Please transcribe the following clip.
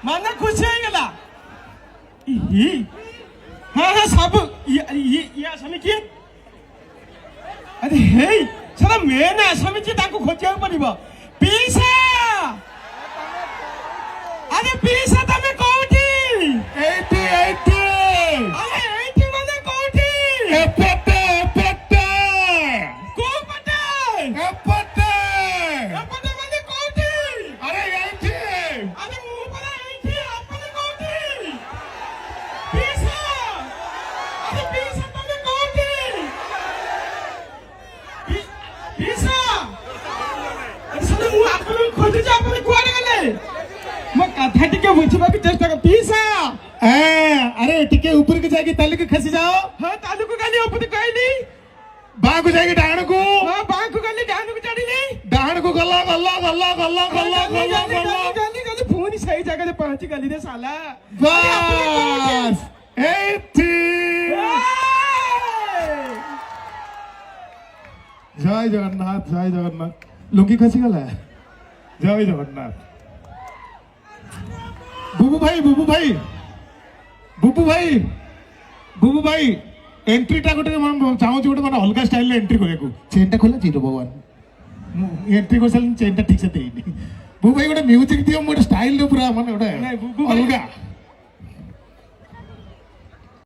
मन खुशी होगला हाँ हाँ सब ये आसामी किए अरे हे सारा मेन आसामी जी ताको खोजिया पड़िबो पीसा अरे पीसा तमे कोठी 80 अरे 80 माने कोठी एपटे को पटे एपटे माने कोठी अरे 80 अरे मुंह पर 80 अपने कोठी पीसा अरे पीसा तमे कोठी पीसा अरे साला मुंह आपन खोजि जा आपन कुआडे गले म कथा टिके बुझिबा के चेष्टा कर पीसा अरे टिके ऊपर के जाके तालु के खसी जाओ हां तालु को गाली ऊपर कहली बा को जाके डाण को हां बा को गाली डाण को चढ़ीली डाण को गल्ला गाली फोन सही जगह पे पहुंच गली रे साला बस 80 जय जगन्नाथ लुंगी खसी गला जय जगन्नाथ बुबू भाई एंट्री टा गोटे चाहूँ गोटे मैंने अलग स्टाइल एंट्री करने चेन टा खोला जीरो भगवान एंट्री कर सारे चेन टा ठीक से बुबू भाई गोटे म्यूजिक दियो मोटे स्टाइल पूरा माने गोटे अलग